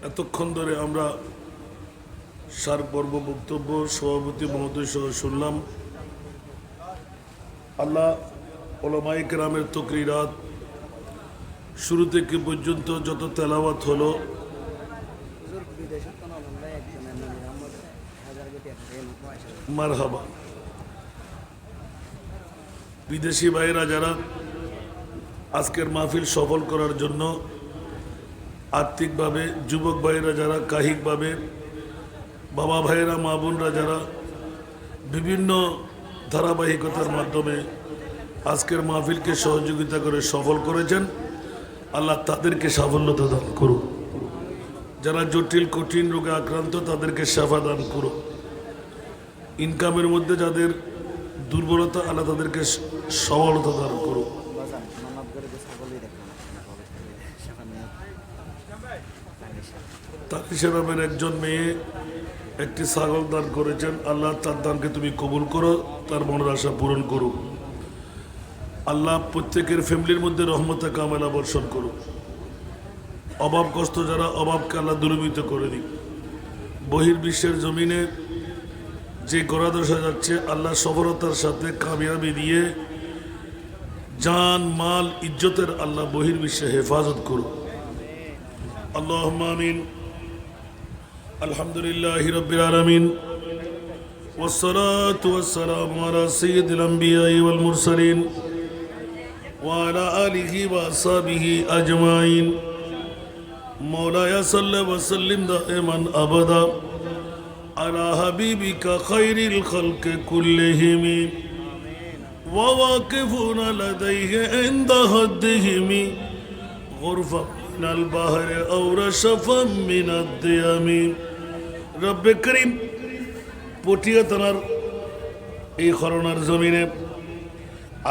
এতক্ষণ ধরে আমরা সার পর্ব বক্তব্য সভাপতি মহোদয় সহ শুনলাম। আল্লাহ ওলামায়ে কেরামের তকরিরাত শুরু থেকে পর্যন্ত যত তেলাওয়াত হলো, মারহাবা। বিদেশি ভাইরা যারা আজকের মাহফিল সফল করার জন্য আর্থিকভাবে, যুবক ভাইরা যারা কাহিকভাবে, বাবা ভাইয়েরা মা বোনরা যারা বিভিন্ন ধারাবাহিকতার মাধ্যমে আজকের মাহফিলকে সহযোগিতা করে সফল করেছেন, আল্লাহ তাদেরকে সাফল্যতা দান করুন। যারা জটিল কঠিন রোগে আক্রান্ত তাদেরকে সেবা দান করুন। ইনকামের মধ্যে যাদের দুর্বলতা, আল্লাহ তাদেরকে সবলতা দান করুন। তানিশা নামের একজন মেয়ে একটি ছাগল দান করেছেন, আল্লাহ তার দানকে তুমি কবুল করো, তার মনের আশা পূরণ করো। আল্লাহ প্রত্যেকের ফ্যামিলির মধ্যে রহমতে কামেলা বর্ষণ করুন। অভাবগ্রস্ত যারা, অভাবকে আল্লাহ দূরীভূত করে দিন। বহির্বিশ্বের জমিনে যে গড়াদশা যাচ্ছে, আল্লাহ সফলতার সাথে কামিয়াবি দিয়ে জান মাল ইজ্জতের আল্লাহ বহির্বিশ্বে হেফাজত করুন। আল্লাহুম্মা আমিন। আলহামদুলিল্লাহি রাব্বিল আলামিন والصلاة والسلام على سيد الأنبياء والمرسلين وعلى آله وأصحابه أجمعين مولاي صل وسلم دائما أبدا على حبيبك خير الخلق كلهم وواقفون لديه عند حدهم غرفا من البحر أو رشفا من الديم رب كريم পটিয়া থানার এই করোনার জমিনে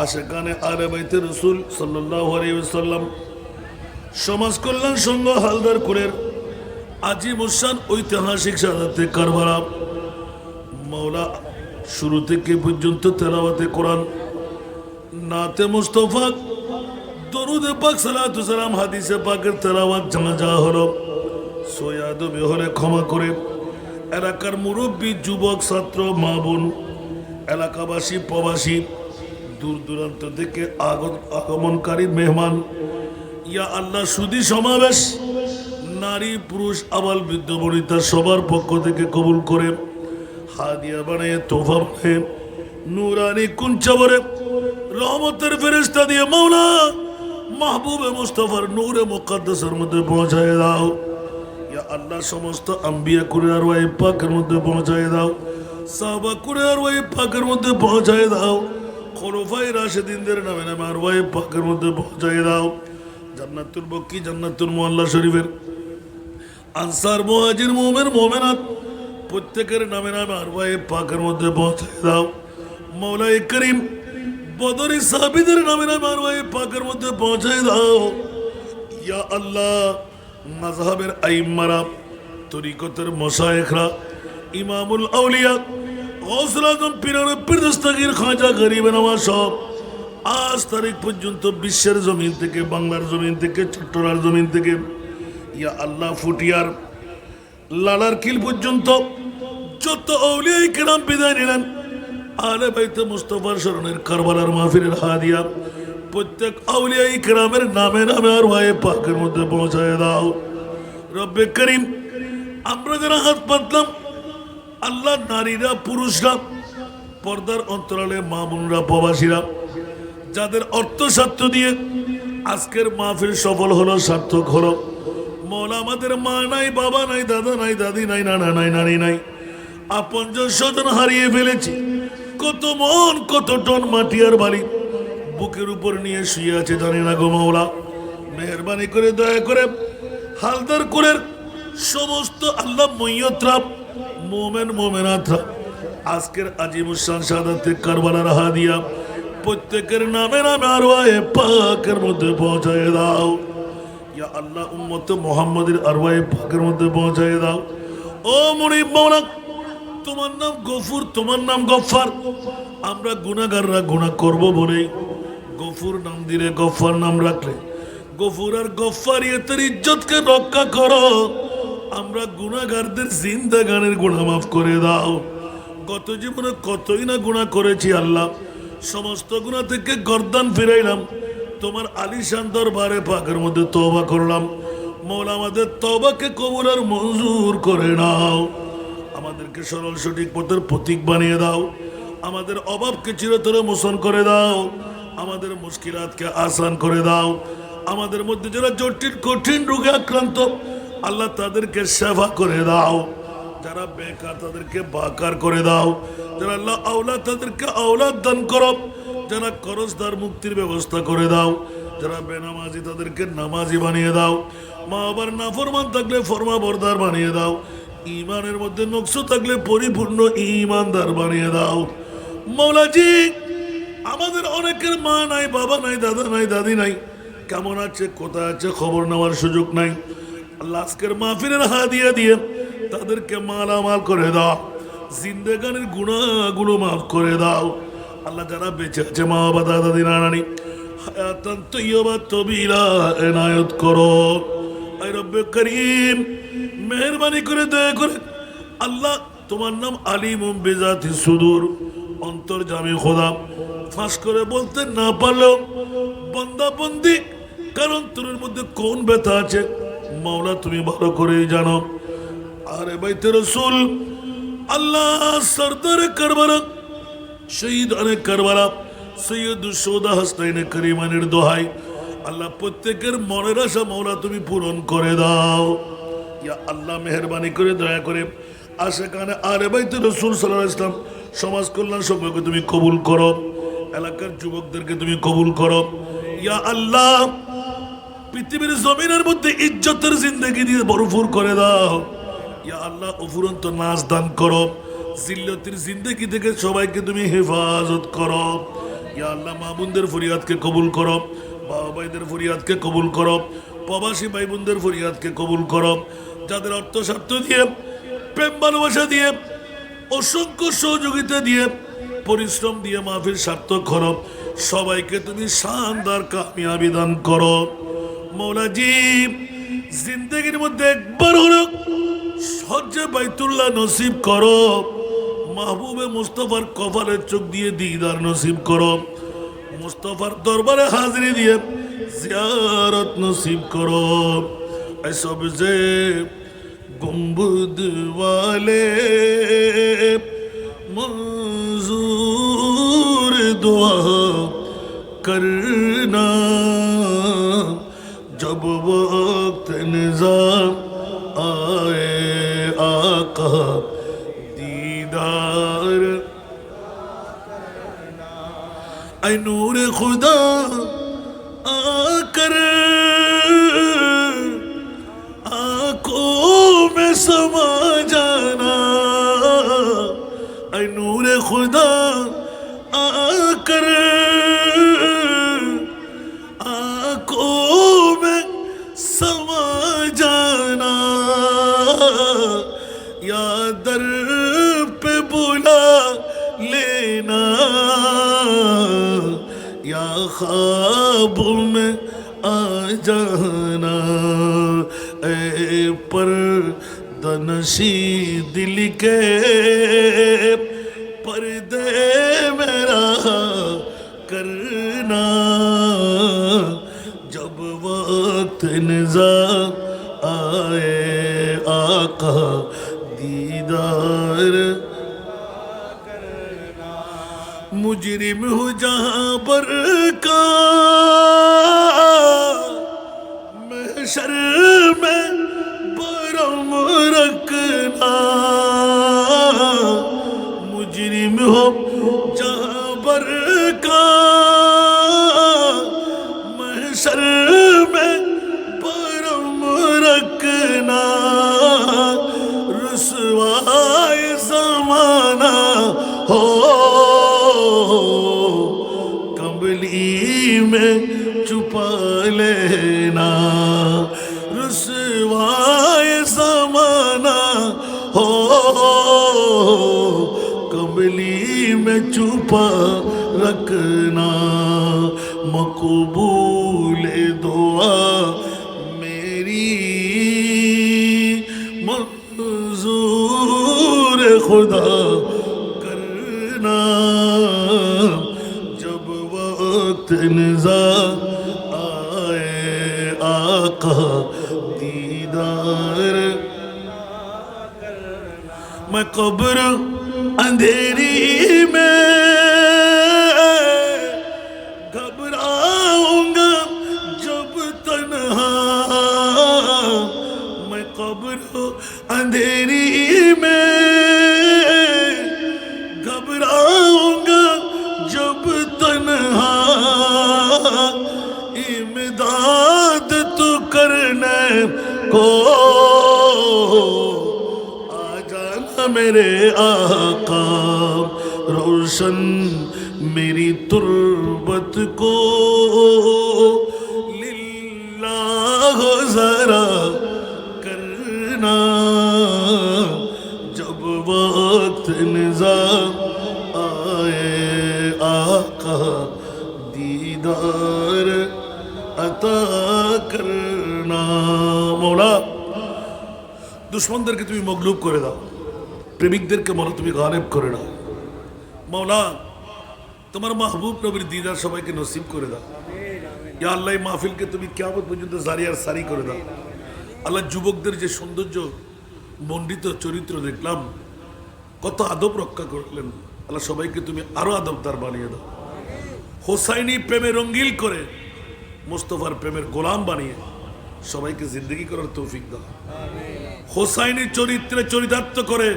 আশেকানে আলে বাইতে রসুল সাল্লাল্লাহু আলাইহি ওয়াসাল্লাম সমাজ কল্যাণ সংঘ হালদারপুরের আজিমুসান ঐতিহাসিক শাহাদাতে কারবালা মাওলা শুরু থেকে পর্যন্ত তেলাওয়াতে কোরআন, নাতে মুস্তাফা, দরুদে পাক, সালাতু সালাম, হাদিসে পাকের তেলাওয়াত জানাজা হলো। সয়াদবে হলে ক্ষমা করে এলাকার মুরব্বী, যুবক, ছাত্র, মা বোন, এলাকাবাসী, প্রবাসী, দূর দূরান্ত থেকে আগমনকারী মেহমান, ইয়া আল্লাহ সুধী সমাবেশ, নারী পুরুষ আবাল বৃদ্ধ বনিতা সবার পক্ষ থেকে কবুল করে হাদিয়া বানিয়ে, তোফা বানিয়ে, নুরানি কুঞ্চবরে রহমতের ফেরেশতা দিয়ে মাওলা মাহবুবে মুস্তাফার নূরে মুকদ্দাসের মধ্যে পৌঁছায় দাও। আল্লাহ সমস্ত আম্বিয়া করে আর ওই পাকের মধ্যে পৌঁছায় দাও, সাহাবা করে আর ওই পাকের মধ্যে পৌঁছায় দাও, খোলাফায়ে রাশিদিনদের নামে নামে আর ওই পাকের মধ্যে পৌঁছায় দাও। জান্নাতুল বকি, জান্নাতুল মুআল্লা শরীফের আনসার, মুহাজির, মুমিন, মুমিনাত প্রত্যেকের নামে নামে আর ওই পাকের মধ্যে পৌঁছায় দাও। মাওলায়ে করিম বদরি সাহাবীদের নামে নামে আর ওই পাকের মধ্যে পৌঁছায় দাও। ইয়া আল্লাহ মাযহাবের আইম্মারা, তরিকতের মাশায়েখরা, ইমামুল আউলিয়া, গাউসুল আজম, পীরের পীর দস্তগীর খাজা গরিবে নওয়াজ সব আজ তারিখ পর্যন্ত বিশ্বের জমিন থেকে, বাংলার জমিন থেকে, চট্টগ্রামের জমিন থেকে, ইয়া আল্লাহ ফুটিয়ার লালার কিল পর্যন্ত যত আউলিয়া কিরাম বিদায় নিলেন, আলে বাইতে মুস্তাফার শরণের কারবালার মাহফিলের হাদিয়া প্রত্যেক আউলিয়া কিরামের নামে নামে আর ওয়ায়ে পাকের মধ্যে পৌঁছায় দাও। রব্বে করিম আমরা যারা হাত পাতলাম, আল্লাহ নারীরা, পুরুষরা, পর্দার অন্তরালে মা বোনরা, প্রবাসীরা, যাদের অর্থ স্বার্থ দিয়ে আজকের মাহফিল সফল হলো, সার্থক হলো, মৌলা আমাদের মা নাই, বাবা নাই, দাদা নাই, দাদি নাই, নানা নাই, নানি নাই, আপনজন স্বজন হারিয়ে ফেলেছি। কত মন, কত টন মাটি আর বালি বুকের উপর নিয়ে শুয়ে আছে জানি না গো মাওলা। মেহরবানি করে দয়া করে হালদারপুরের সমস্ত আল্লাহ মইয়তরা, মোমেন মোমেনাতরা আজকের আজিমুসান শাহাদাতে কারবালার হাদিয়া প্রত্যেকের নামে নামে আর ওয়ায়ে পাকের মধ্যে পৌঁছায় দাও। ইয়া আল্লাহ উম্মতে মুহাম্মাদের আর ওয়ায়ে পাকের মধ্যে পৌঁছায় দাও। ও মুনিব মাওলা, তোমার নাম গফুর, তোমার নাম গফফার। আমরা গুনাহগাররা গুনাহ করব বলেই গফুর নাম দিলে, গফফার নাম রাখলে, গফুর আর গফফারিয়তের ইজ্জতকে রক্ষা করো। আমরা গুনাহগারদের জিন্দাগানের গুনাহ মাফ করে দাও। গত জীবনে কতই না গুনাহ করেছি আল্লাহ, সমস্ত গুনাহ থেকে গর্দান ফিরাইলাম, তোমার আলিশান দরবারে পাকের মধ্যে তওবা করলাম। মওলা আমাদের তওবাকে কবুল আর মঞ্জুর করে নাও। আমাদেরকে সরল সঠিক পথের প্রতীক বানিয়ে দাও। আমাদের অভাবকে চিরতরে মোচন করে দাও। আমাদের মুশকিলাতকে আসান করে দাও। আমাদের মধ্যে যারা জটিল কঠিন রোগে আক্রান্ত আল্লাহ তাদেরকে সেবা করে দাও। যারা বেকার তাদেরকে বাকার করে দাও। যারা আল্লাহ আওলাদ তাদেরকে আওলাদ দান করো। যারা করজদার মুক্তির ব্যবস্থা করে দাও। যারা বেনামাজি তাদেরকে নামাজি বানিয়ে দাও। মা বাবার নাফরমান থাকলে ফরমা বরদার বানিয়ে দাও। ইমানের মধ্যে নকশ থাকলে পরিপূর্ণ ইমানদার বানিয়ে দাও। মৌলাজি, আমাদের অনেকের মা নাই, বাবা নাই, দাদা নাই, দাদি নাই, কেমন আছে কোথায় আছে খবর নেওয়ার সুযোগ নাই। আল্লাহ আজকের মাহফিলের হাদিয়া দিয়ে তাদেরকে মালামাল করে দাও। জিন্দেগানের গুনাহগুলো মাফ করে দাও। আল্লাহ যারা বেঁচে আছে মা বাবা দাদা দাদি নানানি হায়াতান তৈয়বা তবিলা এনায়ত করো। আয় রব্বে করিম, মেহরবানি করে দয়া করে আল্লাহ তোমার নাম আলিমুম বিজাতি সুদূর, অন্তর্যামী খোদা, ফাঁস করে বলতে না পারলেও বান্দা বন্দি কারণ তোর মধ্যে কোন ব্যথা আছে মাওলা তুমি ভালো করেই জানো। আরে বাইতে রসুল আল্লাহ সরদারে কারবালা শহীদ অনেক কারবালা সৈয়দুল শোদা হাসনাইনে করিমানের দোহাই আল্লাহ প্রত্যেকের মনের আশা মাওলা তুমি পূরণ করে দাও। ইয়া আল্লাহ মেহরবানি করে দয়া করে আশেকানে আরে বাইতে রসুল সাল্লাল্লাহু আলাইহি ওয়াসাল্লাম সমাজ কল্যাণ সংঘকে তুমি কবুল করো। এলাকার যুবকদেরকে তুমি কবুল করো। ইয়া আল্লাহ পৃথিবীর জমিনের মধ্যে ইজ্জতের জিন্দেগি দিয়ে ভরপুর করে দাও। ইয়া আল্লাহ অফুরন্ত নাচ দান করো। জিল্লতির জিন্দেগি থেকে সবাইকে তুমি হেফাজত করো। ইয়া আল্লাহ মা বোনদের ফরিয়াদকে কবুল করো। বাবা ভাইদের ফরিয়াদকে কবুল করো। প্রবাসী ভাই বোনদের ফরিয়াদকে কবুল করো। যাদের অর্থ স্বার্থ দিয়ে প্রেম ভালোবাসা দিয়ে অসংখ্য সহযোগিতা দিয়ে পরিশ্রম দিয়ে মাহফিল সার্থক করো, সবাইকে তুমি শানদার কামিয়াবি দান করো। মৌলাজি জিন্দেগির মধ্যে একবার হলো হজ্জে বাইতুল্লাহ নসিব করো। মাহবুবে মুস্তফার কপালের চোখ দিয়ে দিদার নসিব করো। মুস্তফার দরবারে হাজিরি দিয়ে জিয়ারত নসিব করো। এসব যে गुंबद वाले मंजूर दुआ करना जब वक्त निज़ाम आए आका दीदार ऐ नूर खुदा आकर में समा जाना। ऐ नूर खुदा आकर आंखों में समा जाना। या दर पे बुला लेना या ख्वाब में आ जाना। पर दनशी दिल के पर्दे मेरा करना जब वक्त निज़ार आए आका दीदार करना। मुजरिम हूँ जहाँ पर का महशर में बरम रखना। मुजरिम हो जहाँ पर का महशर में बरम रखना। रुसवाए ज़माना हो कंबली में छुपा लेना। रुसवाए ज़माना हो कंबली में छुपा रखना। मकबूल दुआ मेरी मंजूर खुदा करना जब वक्त निज़ा आए आका दीदार मैं कब्र अंधेरी में घबराऊंगा जब तन्हा मैं कब्र अंधेरी में घबराऊंगा जब तन्हा इमदाद तू करने को मेरे आका रोशन मेरी तुर्बत को लिल्लाह जरा करना जब वक्त निज़ा आए आका दीदार अता करना मौला दुश्मनদেরকে তুমি মগলুব করে দাও প্রেমিকদেরকে মনে তুমি গালেব করে দাও মওলা তোমার মাহবুব নবীর দিদার সবাইকে নসিব করে দাও ইয়া আল্লাহ এই মাহফিলকে তুমি কিয়ামত পর্যন্ত জারি আর সারি করে দাও আল্লাহ যুবকদের যে সৌন্দর্য মণ্ডিত চরিত্র দেখলাম কত আদব রক্ষা করলেন আল্লাহ সবাইকে তুমি আরো আদবদার বানিয়ে দাও হোসাইনি প্রেমে রঙ্গিল করে মুস্তাফার প্রেমের গোলাম বানিয়ে সবাইকে জিন্দগি করার তৌফিক দাও হোসাইনি চরিত্রে চরিতার্থ করে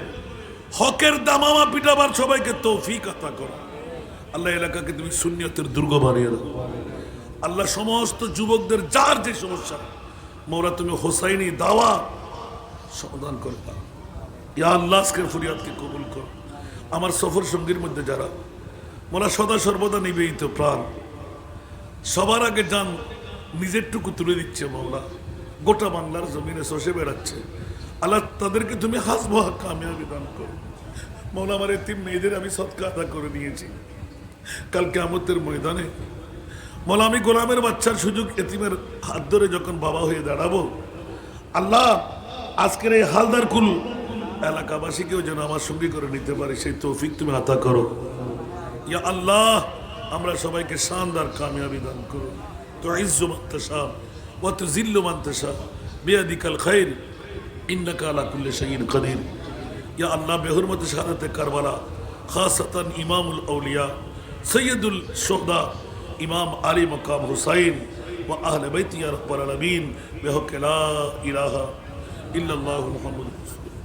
হকের দামামা পিটাবার সবাইকে তৌফিক আতা করো আল্লাহ এলাকাকে তুমি সুন্নিয়তের দুর্গ বানিয়ে দাও আল্লাহ সমস্ত যুবকদের যার যে সমস্যা মওলা তুমি হোসাইনি দাওয়া সমাধান করে দাও ইয়া আল্লাহ আজকের ফরিয়াদকে কবুল করো আমার সফর সঙ্গীর মধ্যে যারা মওলা সদা সর্বদা নিবেদিত প্রাণ সবার আগে যান নিজেরটুকু তুলে দিচ্ছে মওলা গোটা বাংলার জমিনে শোষে বেড়াচ্ছে আল্লাহ তাদেরকে তুমি হাসবা কামিয়াবি দান করো মওলা আমার এতিম মেয়েদের আমি সদকা আদা করে নিয়েছি কাল কিয়ামতের ময়দানে মওলা আমি গোলামের বাচ্চার সুযোগ এতিমের হাত ধরে যখন বাবা হয়ে দাঁড়াবো আল্লাহ আজকের এই হালদার কুল এলাকাবাসীকেও যেন আমার সঙ্গী করে নিতে পারে সেই তৌফিক তুমি আতা করো ইয়া আল্লাহ আমরা সবাইকে শানদার কামিয়াবি দান করো তুইজ্জু মান তাশা ওয়া তুযিল্লু মান তাশা বিয়াদিকাল খায়র ইন্নাকা আলা কুল্লি শাইইন কাদির ইয়া আল্লাহ বেহুরমত শাহাদাতে কারবালা খাসাতান ইমামুল আউলিয়া সৈয়দুল শুহদা ইমাম আলী মাকাম হুসাইন ওয়া আহলে বাইতি ইয়া রাব্বাল আলামিন বিহক লা ইলাহা ইল্লাল্লাহু মুহাম্মাদুর রাসূলুল্লাহ